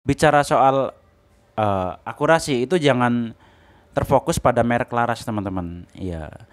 Bicara soal akurasi itu jangan terfokus pada merek laras teman-teman. Iya.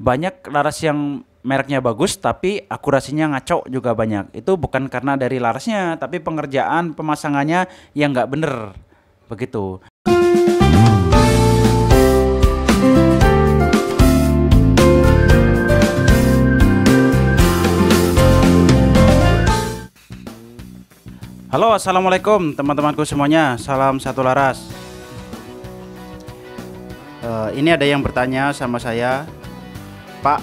Banyak laras yang mereknya bagus tapi akurasinya ngaco juga banyak. Itu bukan karena dari larasnya, tapi pengerjaan pemasangannya yang nggak bener. Begitu. Halo, assalamualaikum teman-temanku semuanya. Salam satu laras. Ini ada yang bertanya sama saya, Pak,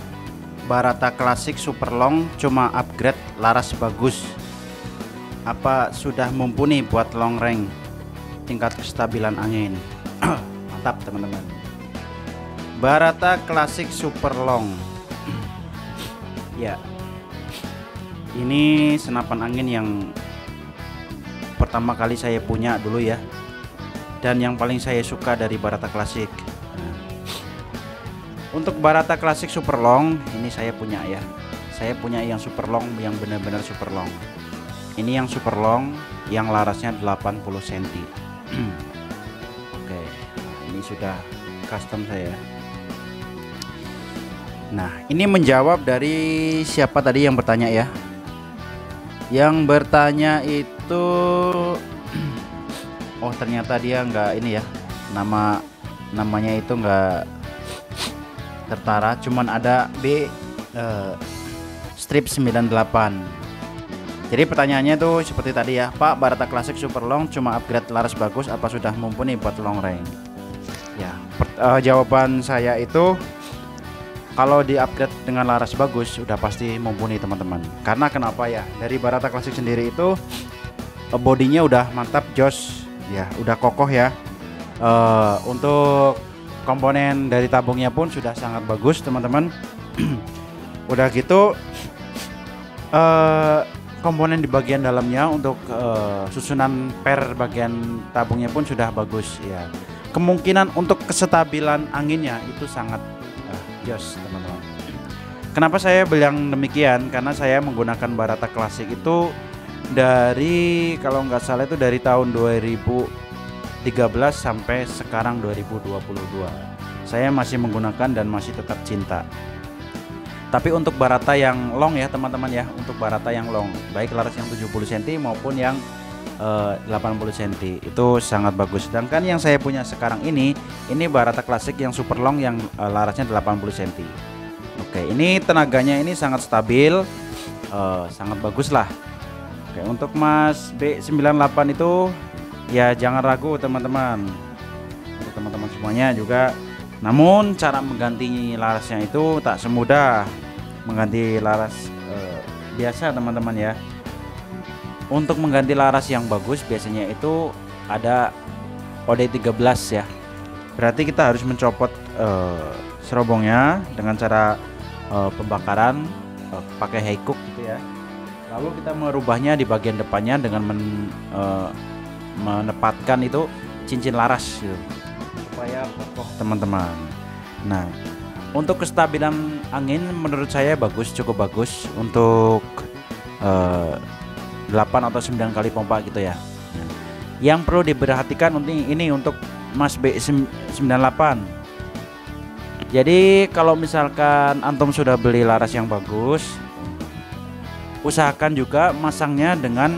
Barata Classic Super Long cuma upgrade laras bagus, apa sudah mumpuni buat long range tingkat kestabilan angin? Mantap teman-teman. Barata Classic Super Long. Ya, ini senapan angin yang pertama kali saya punya dulu ya, dan yang paling saya suka dari Barata Classic. Untuk Barata Classic Super Long ini saya punya ya. Saya punya yang super long, yang benar-benar super long. Ini yang super long yang larasnya 80 cm. Oke, ini sudah custom saya. Nah, ini menjawab dari siapa tadi yang bertanya ya. Yang bertanya itu oh ternyata dia nggak ini ya, namanya itu nggak tertara, cuman ada B strip 98. Jadi pertanyaannya tuh seperti tadi ya, Pak, Barata Classic Super Long cuma upgrade laras bagus, apa sudah mumpuni buat long range? Ya, jawaban saya itu kalau di upgrade dengan laras bagus udah pasti mumpuni teman-teman. Karena kenapa ya? Dari Barata Classic sendiri itu bodinya udah mantap, jos ya, udah kokoh ya. Untuk komponen dari tabungnya pun sudah sangat bagus teman-teman. Udah gitu komponen di bagian dalamnya untuk susunan per bagian tabungnya pun sudah bagus ya. Kemungkinan untuk kestabilan anginnya itu sangat jos teman-teman. Kenapa saya bilang demikian? Karena saya menggunakan Barata Classic itu dari, kalau nggak salah itu dari tahun 2013 sampai sekarang 2022. Saya masih menggunakan dan masih tetap cinta. Tapi untuk Barata yang long ya teman-teman ya, untuk Barata yang long, baik laras yang 70 cm maupun yang 80 cm itu sangat bagus. Sedangkan yang saya punya sekarang ini Barata Classic yang super long yang larasnya 80 cm. Oke, ini tenaganya ini sangat stabil, sangat bagus lah. Oke, untuk Mas B98 itu ya jangan ragu teman-teman. Untuk teman-teman semuanya juga. Namun cara mengganti larasnya itu tak semudah mengganti laras biasa teman-teman ya. Untuk mengganti laras yang bagus biasanya itu ada OD13 ya. Berarti kita harus mencopot serobongnya dengan cara pembakaran pakai high-cook gitu ya. Lalu kita merubahnya di bagian depannya dengan menempatkan itu cincin laras gitu, supaya kokoh teman-teman. Nah, untuk kestabilan angin menurut saya bagus, cukup bagus untuk 8 atau 9 kali pompa gitu ya. Yang perlu diperhatikan ini untuk Mas B98. Jadi kalau misalkan antum sudah beli laras yang bagus, usahakan juga masangnya dengan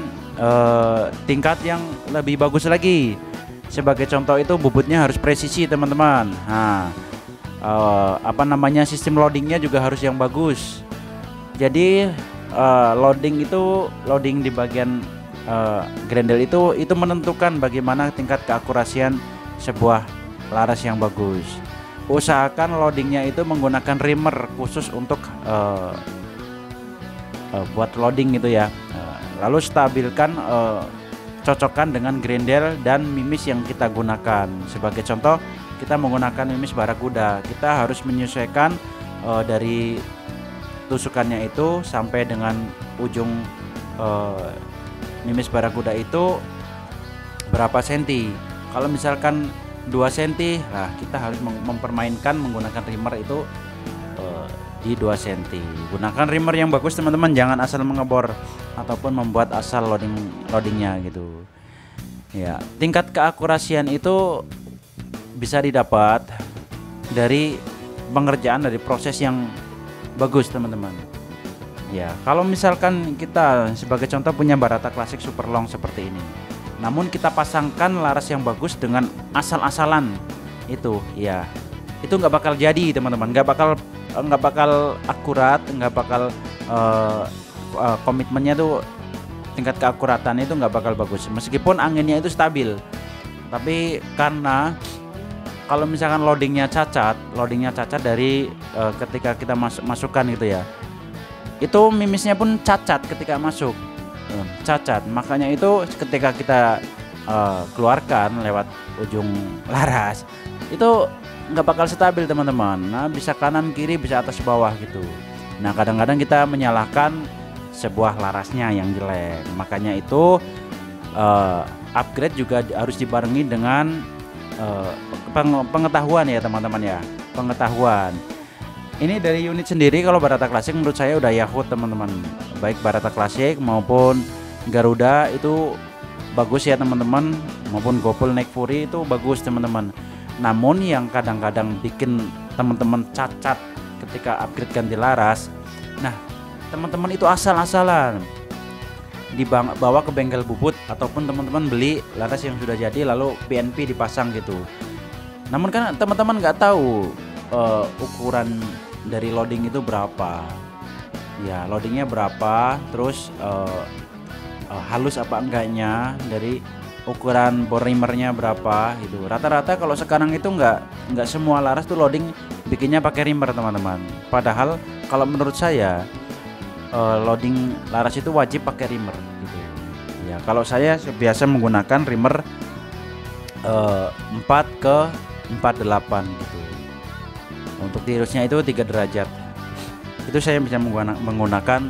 tingkat yang lebih bagus lagi. Sebagai contoh itu bobotnya harus presisi teman-teman. Nah, sistem loadingnya juga harus yang bagus. Jadi loading di bagian grendel itu menentukan bagaimana tingkat keakurasian sebuah laras yang bagus. Usahakan loadingnya itu menggunakan reamer khusus untuk buat loading gitu ya. Lalu stabilkan, cocokkan dengan grendel dan mimis yang kita gunakan. Sebagai contoh, kita menggunakan mimis barakuda, kita harus menyesuaikan dari tusukannya itu sampai dengan ujung mimis barakuda itu berapa senti. Kalau misalkan 2 cm, nah kita harus mempermainkan menggunakan reamer itu di 2 cm. Gunakan reamer yang bagus teman-teman, jangan asal mengebor ataupun membuat asal loadingnya gitu. Ya, tingkat keakurasian itu bisa didapat dari pengerjaan dari proses yang bagus teman-teman. Ya, kalau misalkan kita sebagai contoh punya Barata Classic Super Long seperti ini, namun kita pasangkan laras yang bagus dengan asal-asalan itu, ya itu nggak bakal jadi teman-teman, nggak bakal akurat, nggak bakal komitmennya tuh, tingkat keakuratan itu nggak bakal bagus meskipun anginnya itu stabil. Tapi karena kalau misalkan loadingnya cacat dari ketika kita masukkan gitu ya, itu mimisnya pun cacat ketika masuk, cacat. Makanya itu ketika kita keluarkan lewat ujung laras itu nggak bakal stabil teman-teman. Nah, bisa kanan kiri, bisa atas bawah gitu. Nah, kadang-kadang kita menyalahkan sebuah larasnya yang jelek. Makanya itu upgrade juga harus dibarengi dengan pengetahuan ya teman-teman ya, pengetahuan. Ini dari unit sendiri, kalau Barata Classic menurut saya udah Yahoo teman-teman. Baik Barata Classic maupun Garuda itu bagus ya teman-teman, maupun Gopul Neck Fury itu bagus teman-teman. Namun yang kadang-kadang bikin teman-teman cacat ketika upgrade ganti laras, nah teman-teman itu asal-asalan dibawa ke bengkel bubut, ataupun teman-teman beli laras yang sudah jadi lalu PNP dipasang gitu. Namun kan teman-teman nggak tahu ukuran dari loading itu berapa, ya loadingnya berapa, terus halus apa enggaknya, dari ukuran bore rimmernya berapa gitu. Rata-rata kalau sekarang itu nggak semua laras tuh loading bikinnya pakai rimmer teman-teman. Padahal kalau menurut saya loading laras itu wajib pakai rimmer gitu. Ya kalau saya biasa menggunakan rimmer 4 ke 48 gitu. Untuk tirusnya itu 3 derajat. Itu saya bisa menggunakan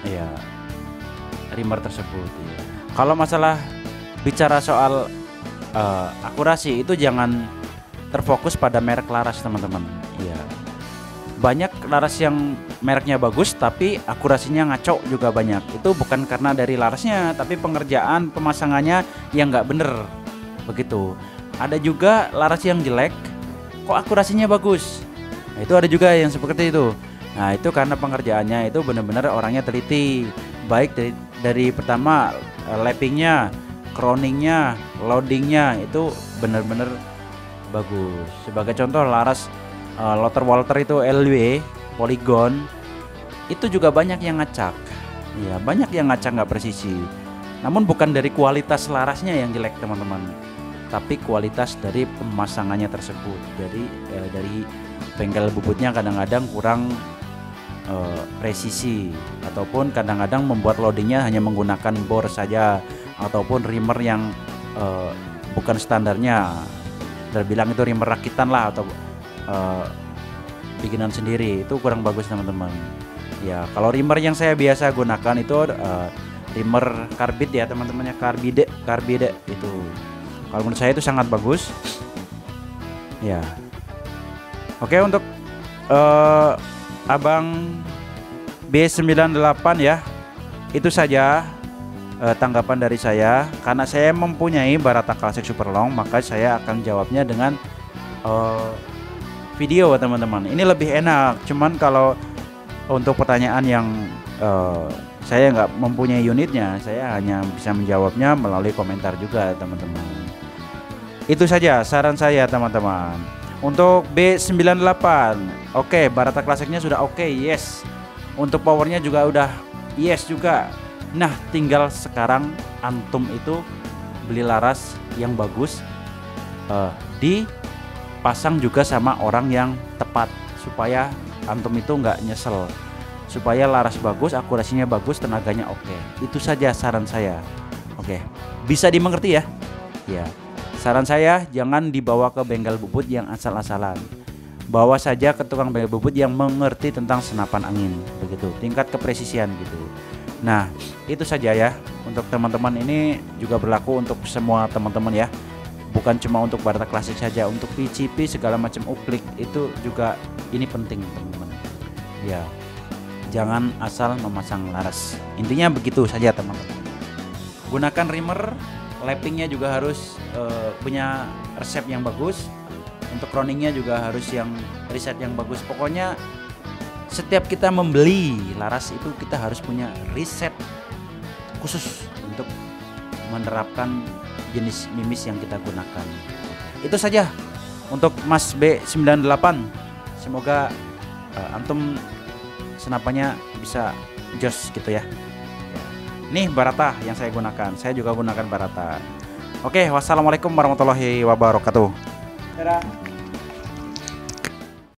ya rimmer tersebut ya. Kalau masalah bicara soal akurasi itu jangan terfokus pada merek laras teman-teman. Ya. Banyak laras yang mereknya bagus tapi akurasinya ngaco juga banyak. Itu bukan karena dari larasnya, tapi pengerjaan pemasangannya yang nggak bener begitu. Ada juga laras yang jelek kok akurasinya bagus. Nah, itu ada juga yang seperti itu. Nah, itu karena pengerjaannya itu benar-benar orangnya teliti. Baik dari pertama lappingnya, crowningnya, loadingnya itu benar-benar bagus. Sebagai contoh laras Lothar Walter itu LW Polygon itu juga banyak yang ngacak. Ya, banyak yang ngacak nggak presisi. Namun bukan dari kualitas larasnya yang jelek teman-teman, tapi kualitas dari pemasangannya tersebut. Dari bengkel bubutnya kadang-kadang kurang presisi, ataupun kadang-kadang membuat loadingnya hanya menggunakan bor saja, ataupun rimmer yang bukan standarnya. Terbilang itu rimmer rakitan lah, atau bikinan sendiri, itu kurang bagus teman-teman. Ya kalau rimmer yang saya biasa gunakan itu rimmer karbid ya teman-teman ya, karbide itu. Kalau menurut saya itu sangat bagus. Ya. Oke, untuk Abang B98 ya, itu saja tanggapan dari saya. Karena saya mempunyai Barata Classic Super Long, maka saya akan jawabnya dengan video teman-teman. Ini lebih enak. Cuman kalau untuk pertanyaan yang saya nggak mempunyai unitnya, saya hanya bisa menjawabnya melalui komentar juga teman-teman. Itu saja saran saya teman-teman. Untuk B98, oke, Barata Classicnya sudah oke, yes. Untuk powernya juga udah yes juga. Nah, tinggal sekarang antum itu beli laras yang bagus, dipasang juga sama orang yang tepat, supaya antum itu nggak nyesel, supaya laras bagus, akurasinya bagus, tenaganya oke. Itu saja saran saya. Oke, bisa dimengerti ya? Ya. Saran saya jangan dibawa ke bengkel bubut yang asal-asalan. Bawa saja ke tukang bengkel bubut yang mengerti tentang senapan angin, begitu. Tingkat kepresisian gitu. Nah, itu saja ya. Untuk teman-teman, ini juga berlaku untuk semua teman-teman ya. Bukan cuma untuk Barata Classic saja, untuk PCP segala macam uplik itu juga ini penting teman-teman. Ya. Jangan asal memasang laras. Intinya begitu saja teman-teman. Gunakan rimmer lappingnya juga harus punya resep yang bagus. Untuk crowningnya juga harus yang riset yang bagus. Pokoknya setiap kita membeli laras itu kita harus punya riset khusus untuk menerapkan jenis mimis yang kita gunakan. Itu saja untuk Mas B98. Semoga antum senapannya bisa jos gitu ya. Nih Barata yang saya gunakan. Saya juga gunakan Barata. Oke, wassalamualaikum warahmatullahi wabarakatuh. Dadah.